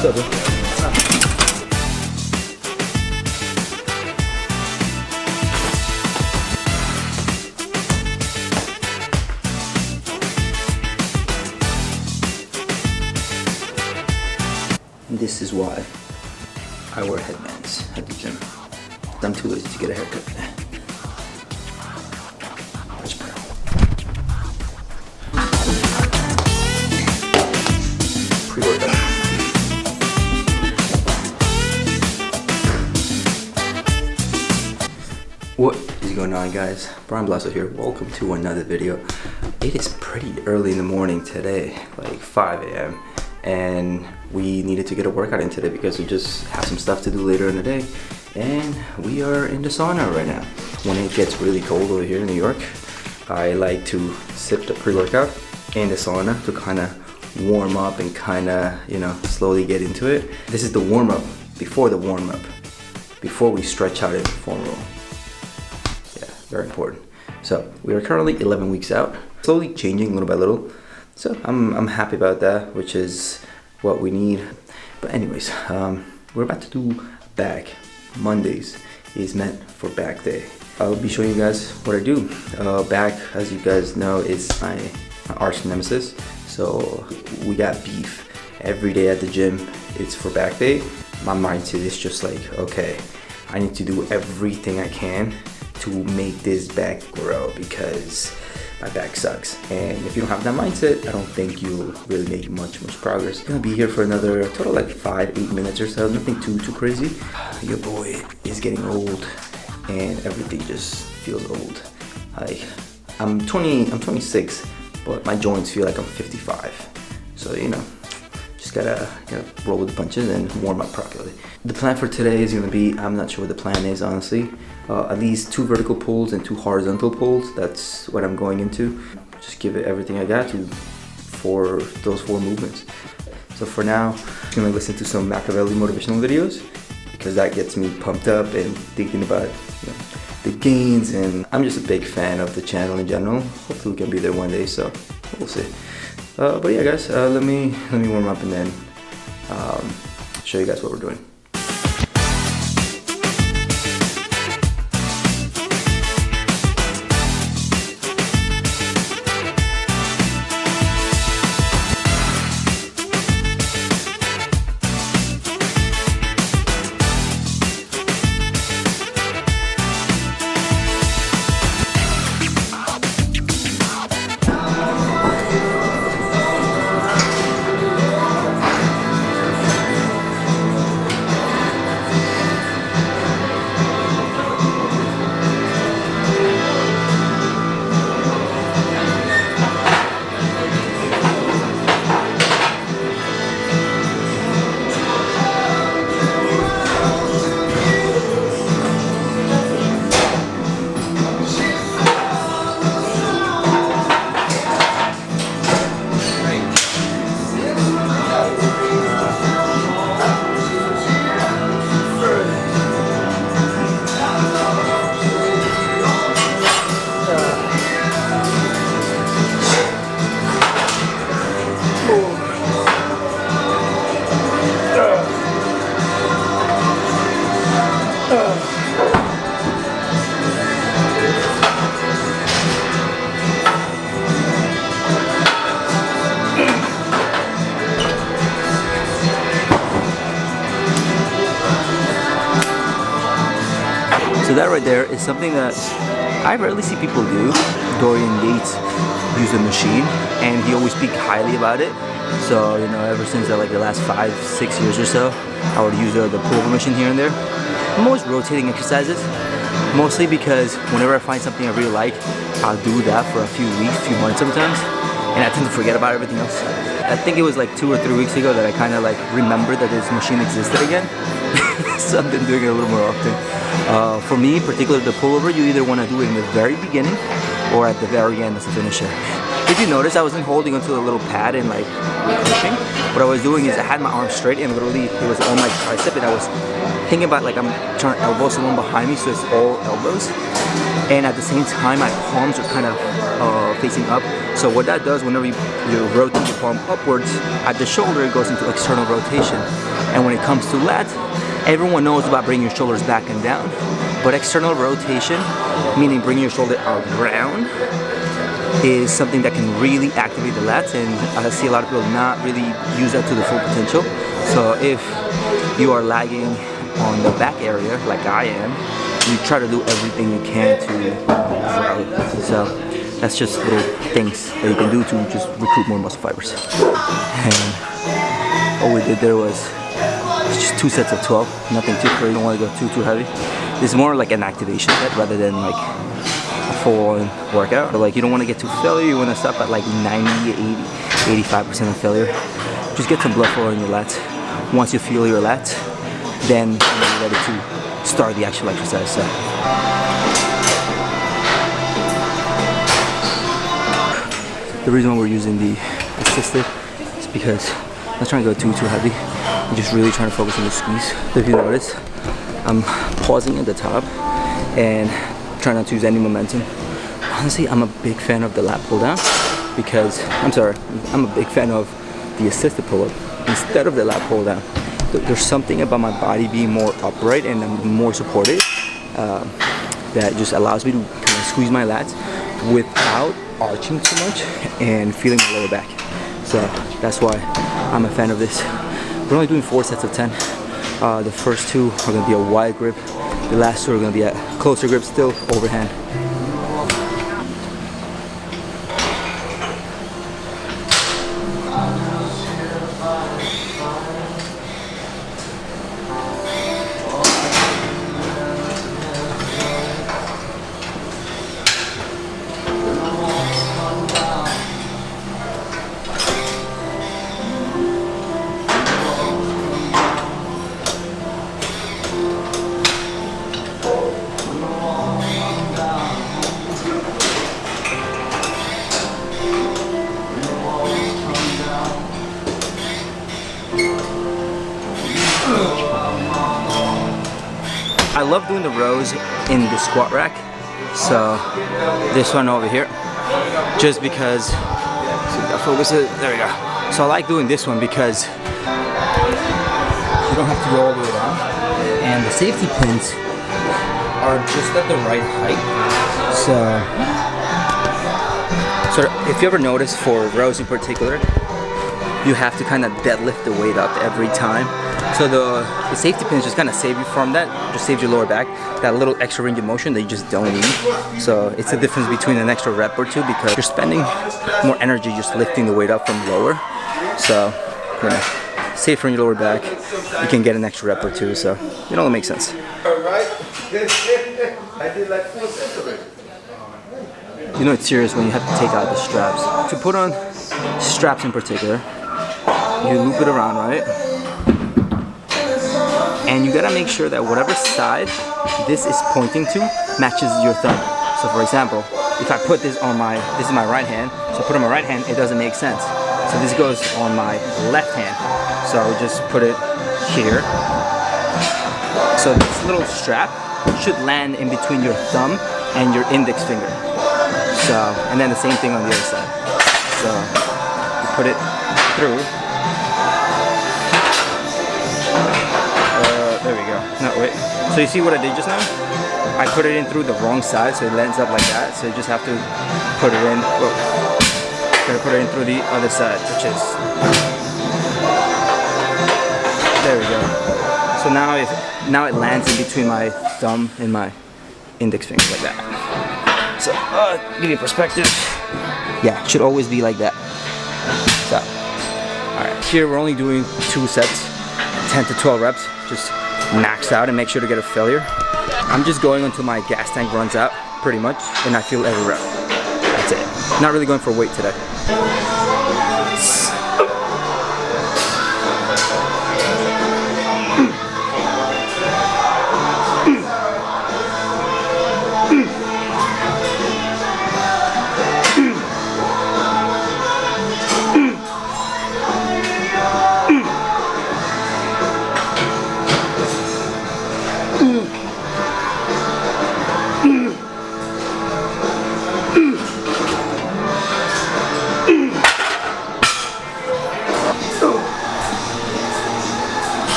What's up, bro? This is why I wear headbands at the gym. I'm too lazy to get a haircut. Pre-workout. What is going on, guys? BryanBlacio here. Welcome to another video. It is pretty early in the morning today, like 5 a.m. and we needed to get a workout in today because we just have some stuff to do later in the day, and we are in the sauna right now. When it gets really cold over here in New York, I like to sip the pre-workout in the sauna to kind of warm up and kind of, you know, slowly get into it. This is the warm-up before the warm-up, before we stretch out in foam roll. Yeah, very important. So we are currently 11 weeks out, slowly changing little by little. So I'm happy about that, which is what we need. But anyways, we're about to do back. Mondays is meant for back day. I'll be showing you guys what I do. Back, as you guys know, is my arch nemesis. So we got beef every day at the gym. It's for back day. My mindset is just like, okay, I need to do everything I can to make this back grow because my back sucks. And if you don't have that mindset, I don't think you'll really make much progress. I'm gonna be here for another total like 5-8 minutes or so. Nothing too crazy. Your boy is getting old and everything just feels old. Like I'm 26, but my joints feel like I'm 55. So, you know, just gotta roll with the punches and warm up properly. The plan for today is gonna be, I'm not sure what the plan is, honestly. At least 2 vertical pulls and 2 horizontal pulls. That's what I'm going into. Just give it everything I got to for those 4 movements. So for now, I'm gonna listen to some Machiavelli motivational videos because that gets me pumped up and thinking about, you know, the gains. And I'm just a big fan of the channel in general. Hopefully we can be there one day, so we'll see. But yeah, guys, let me warm up and then show you guys what we're doing. So that right there is something that I rarely see people do. Dorian Yates used a machine and he always speak highly about it. So, you know, ever since like the last 5-6 years or so, I would use the Pullover machine here and there. I'm always rotating exercises, mostly because whenever I find something I really like, I'll do that for a few weeks, few months sometimes, and I tend to forget about everything else. I think it was like 2 or 3 weeks ago that I kind of like remembered that this machine existed again. So I've been doing it a little more often. For me, particularly the pullover, you either want to do it in the very beginning or at the very end as a finisher. If you notice, I wasn't holding onto the little pad and like pushing. What I was doing is I had my arm straight and literally it was on my tricep, and I was thinking about like I'm trying to elbow someone behind me, so it's all elbows. and at the same time my palms are kind of facing up. So what that does, whenever you rotate your palm upwards at the shoulder, it goes into external rotation. And when it comes to lats, everyone knows about bringing your shoulders back and down, but external rotation, meaning bringing your shoulder around, is something that can really activate the lats, and I see a lot of people not really use that to the full potential. So if you are lagging on the back area, like I am, you try to do everything you can to grow. So that's just little things that you can do to just recruit more muscle fibers. And all we did there was just 2 sets of 12, nothing too crazy. You don't want to go too heavy. This is more like an activation set rather than like a full-on workout. But like, you don't want to get to failure. You want to stop at like 90, 80, 85% of failure. Just get some blood flow in your lats. Once you feel your lats, then you're ready to start the actual exercise. So the reason why we're using the assisted is because I'm not trying to go too heavy. I'm just really trying to focus on the squeeze. So if you notice, I'm pausing at the top and trying not to use any momentum. Honestly, I'm a big fan of the lat pull down because, I'm a big fan of the assisted pull-up instead of the lat pull down. There's something about my body being more upright and more supported that just allows me to kind of squeeze my lats without arching too much and feeling my lower back. So that's why I'm a fan of this. We're only doing 4 sets of 10. The first 2 are going to be a wide grip. The last 2 are going to be a closer grip, still overhand. I love doing the rows in the squat rack, so this one over here, just because, so focus it, there we go. So I like doing this one because you don't have to go all the way down, and the safety pins are just at the right height. So if you ever notice, for rows in particular, you have to kind of deadlift the weight up every time. So the safety pins just kind of save you from that, just saves your lower back, that little extra range of motion that you just don't need. So it's the difference between an extra rep or 2 because you're spending more energy just lifting the weight up from lower. So, you know, save from your lower back, you can get an extra rep or 2, so it all makes sense. Alright, I did like 4 sets of it. You know it's serious when you have to take out the straps. To put on straps in particular, you loop it around, right? And you gotta make sure that whatever side this is pointing to matches your thumb. So for example, if I put this on this is my right hand, so I put it on my right hand, it doesn't make sense. So this goes on my left hand. So I would just put it here. So this little strap should land in between your thumb and your index finger. So, and then the same thing on the other side. So you put it through. There we go. No, wait. So you see what I did just now? I put it in through the wrong side, so it lands up like that. So you just have to put it in. Whoa. Gotta put it in through the other side, which is. There we go. So now it lands in between my thumb and my index finger like that. So give you perspective. Yeah, it should always be like that. So, all right. Here we're only doing 2 sets, 10 to 12 reps. Just max out and make sure to get a failure. I'm just going until my gas tank runs out, pretty much, and I feel every rep. That's it. Not really going for weight today.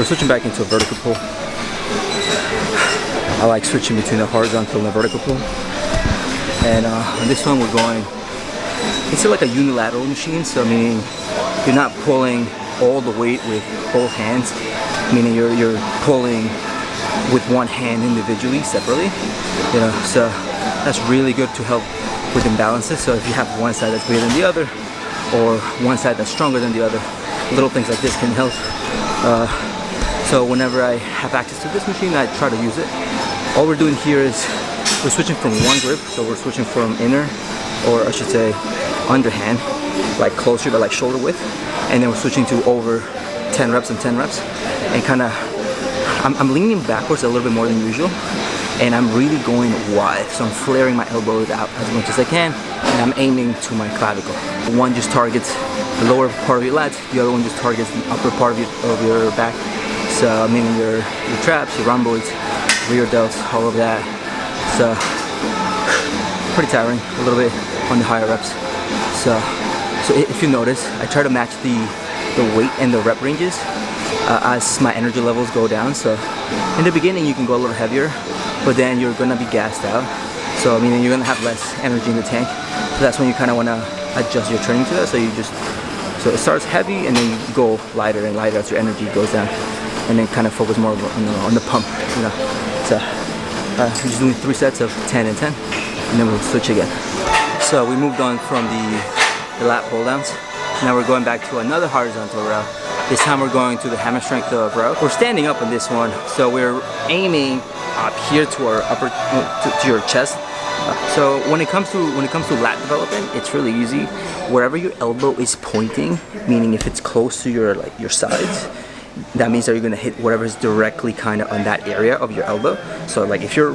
we're switching back into a vertical pull. I like switching between the horizontal and the vertical pull. And on this one we're going, it's like a unilateral machine, so meaning you're not pulling all the weight with both hands, meaning you're pulling with one hand individually, separately, you know, so that's really good to help with imbalances. So if you have one side that's bigger than the other, or one side that's stronger than the other, little things like this can help. So whenever I have access to this machine, I try to use it. All we're doing here is we're switching from one grip, so we're switching from inner, or I should say underhand, like closer to like shoulder width, and then we're switching to over 10 reps and 10 reps, and kind of I'm leaning backwards a little bit more than usual, and I'm really going wide, so I'm flaring my elbows out as much as I can, and I'm aiming to my clavicle. One just targets the lower part of your lats, the other one just targets the upper part of your back, so meaning your traps, your rhomboids, rear delts, all of that. So pretty tiring, a little bit on the higher reps. So if you notice, I try to match the weight and the rep ranges as my energy levels go down. So in the beginning you can go a little heavier, but then you're gonna be gassed out. So meaning you're gonna have less energy in the tank. So that's when you kind of wanna adjust your training to that. So so it starts heavy and then you go lighter and lighter as your energy goes down, and then kind of focus more on the pump, you know. So we're just doing 3 sets of 10 and 10, and then we'll switch again. So we moved on from the lat pull downs. Now we're going back to another horizontal row. This time we're going to the hammer strength row. We're standing up on this one, so we're aiming up here to our upper, to your chest. So when it comes to lat development, it's really easy. Wherever your elbow is pointing, meaning if it's close to your sides, that means that you're gonna hit whatever is directly kind of on that area of your elbow. So like if you're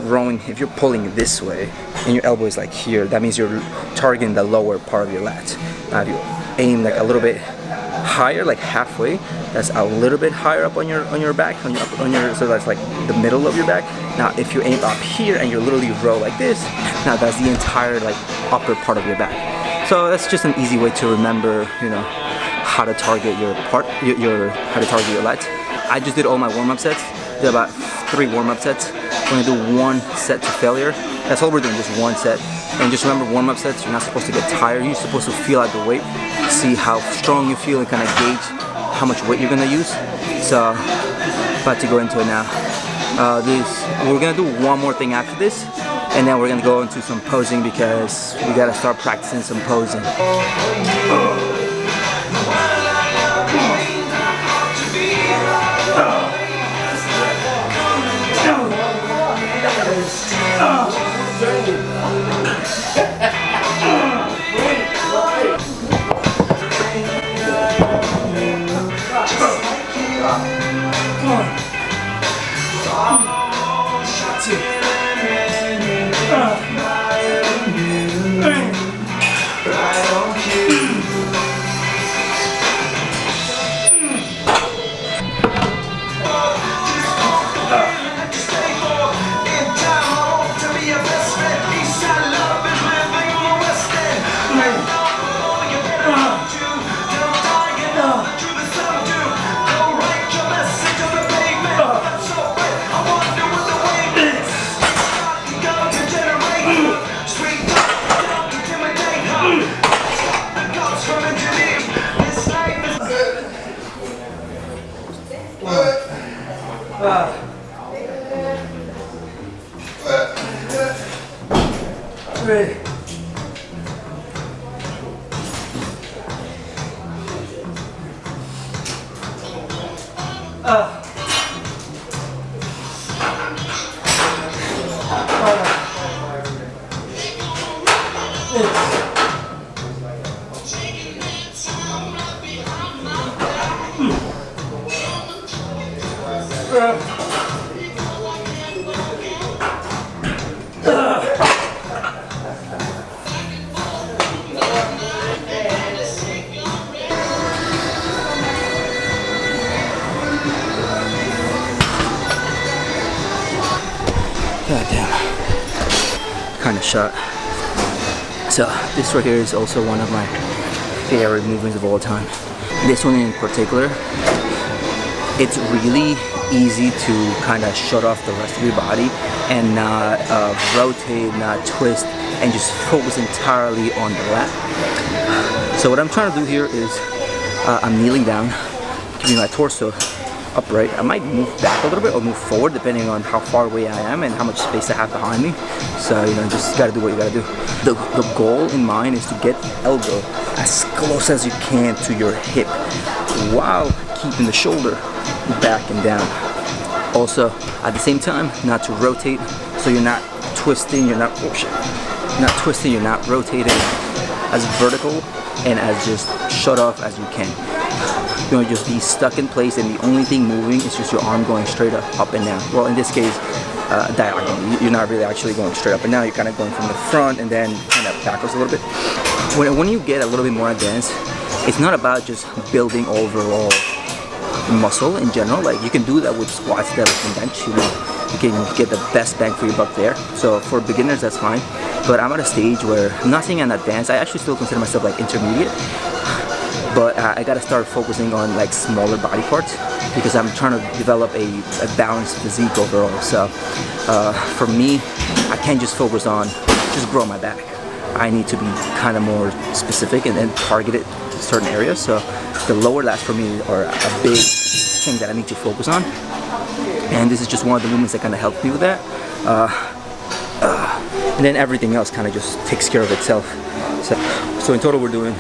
pulling this way and your elbow is like here, that means you're targeting the lower part of your lats. Now if you aim like a little bit higher, like halfway, that's a little bit higher up on your back, so that's like the middle of your back. Now if you aim up here and you literally row like this, now that's the entire like upper part of your back. So that's just an easy way to remember, you know, how to target your how to target your lats. I just did all my warm-up sets. Did about 3 warm-up sets. We're gonna do 1 set to failure. That's all we're doing, just 1 set. And just remember, warm-up sets, you're not supposed to get tired. You're supposed to feel out the weight, see how strong you feel, and kind of gauge how much weight you're gonna use. So, about to go into it now. We're gonna do 1 more thing after this, and then we're gonna go into some posing because we gotta start practicing some posing. Kind of shot. So this right here is also one of my favorite movements of all time. This one in particular it's really easy to kind of shut off the rest of your body and not rotate, not twist, and just focus entirely on the lat. So what I'm trying to do here is I'm kneeling down, keeping my torso upright. I might move back a little bit or move forward depending on how far away I am and how much space I have behind me. So, you know, just gotta do what you gotta do. The goal in mind is to get elbow as close as you can to your hip while keeping the shoulder back and down. Also, at the same time, not to rotate, so you're not twisting, you're not twisting, you're not rotating, as vertical and as just shut off as you can. You know, just be stuck in place, and the only thing moving is just your arm going straight up and down. Well, in this case, diagonally. You're not really actually going straight up and down. You're kind of going from the front and then kind of backwards a little bit. When you get a little bit more advanced, it's not about just building overall muscle in general. Like, you can do that with squats, deadlifts, and bench. You know, you can get the best bang for your buck there. So for beginners, that's fine. But I'm at a stage where I'm not saying I'm advanced. I actually still consider myself like intermediate. But I gotta start focusing on like smaller body parts because I'm trying to develop a balanced physique overall. So for me, I can't just focus on just grow my back. I need to be kind of more specific and then target it to certain areas. So the lower lats for me are a big thing that I need to focus on. And this is just one of the movements that kind of helps me with that. And then everything else kind of just takes care of itself. So in total, we're doing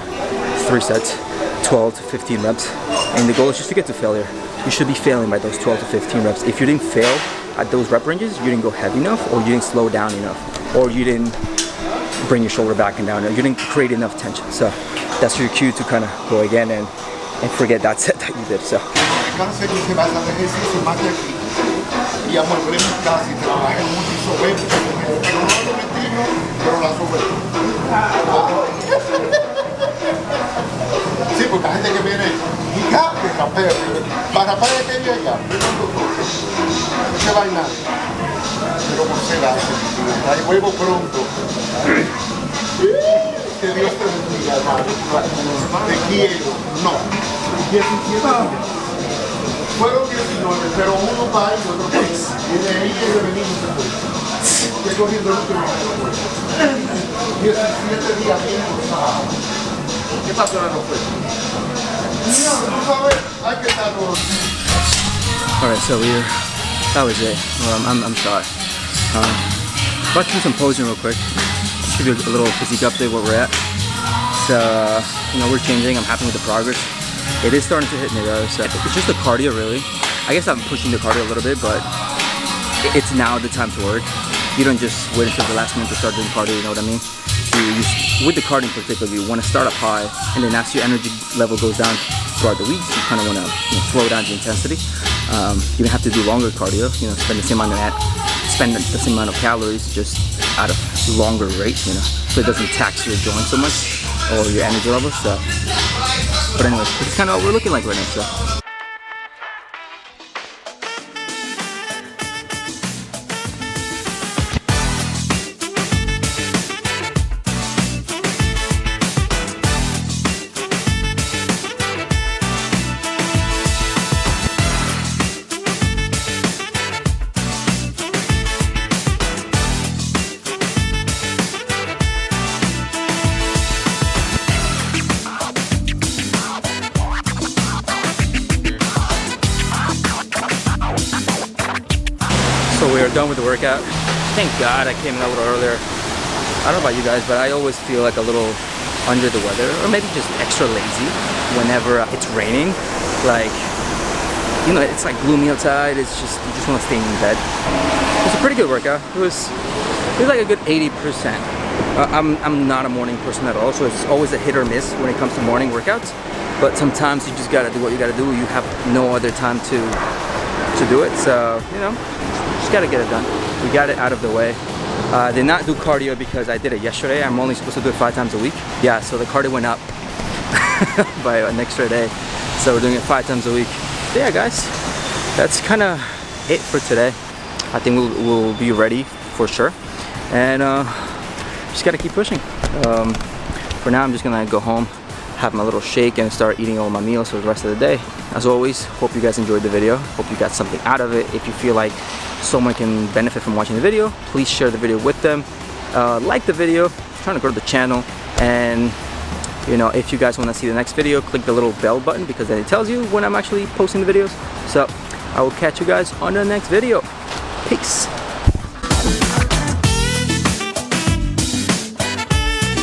3 sets. 12 to 15 reps, and the goal is just to get to failure. You should be failing by those 12 to 15 reps. If you didn't fail at those rep ranges, you didn't go heavy enough, or you didn't slow down enough, or you didn't bring your shoulder back and down, or you didn't create enough tension. So that's your cue to kind of go again and forget that set that you did. So. Sí, porque hay gente que viene y capte rapea, para rapea que llega, no se va a nada. Pero por ser así, ahí vuelvo pronto. Que Dios te bendiga, hermano. Te quiero. No. 17 fueron 19, pero uno va y otro va. Y de ahí que de venir no se puede. Estoy cogiendo el último. 17 días bien forzado. ¿Qué pasó en la respuesta? Alright, so that was it. Well, I'm sorry. About to do some posing real quick. Just give you a little physique update where we're at. So, you know, we're changing. I'm happy with the progress. It is starting to hit me though, so it's just the cardio really. I guess I'm pushing the cardio a little bit, but it's now the time to work. You don't just wait until the last minute to start doing cardio, you know what I mean? With the cardio in particular, you want to start up high, and then as your energy level goes down throughout the weeks, you kind of want to slow down the intensity. You don't have to do longer cardio, you know, spend the same amount of calories just at a longer rate, you know, so it doesn't tax your joints so much or your energy level. So, but anyways, it's kind of what we're looking like right now. So. So we are done with the workout. Thank God I came in a little earlier. I don't know about you guys, but I always feel like a little under the weather, or maybe just extra lazy whenever it's raining. Like, you know, it's like gloomy outside. It's just, you just want to stay in bed. It was a pretty good workout. It was like a good 80%. I'm not a morning person at all, so it's always a hit or miss when it comes to morning workouts. But sometimes you just gotta do what you gotta do. You have no other time to do it. So, you know, just gotta get it done. We got it out of the way. Did not do cardio because I did it yesterday. I'm only supposed to do it 5 times a week. Yeah, so the cardio went up by an extra day. So we're doing it 5 times a week. So yeah, guys, that's kind of it for today. I think we'll be ready for sure. And just gotta keep pushing. For now, I'm just gonna go home, have my little shake and start eating all my meals for the rest of the day. As always, hope you guys enjoyed the video. Hope you got something out of it. If you feel like someone can benefit from watching the video, please share the video with them. Like the video. I'm trying to grow the channel, and you know, if you guys want to see the next video, click the little bell button because then it tells you when I'm actually posting the videos. So I will catch you guys on the next video. Peace.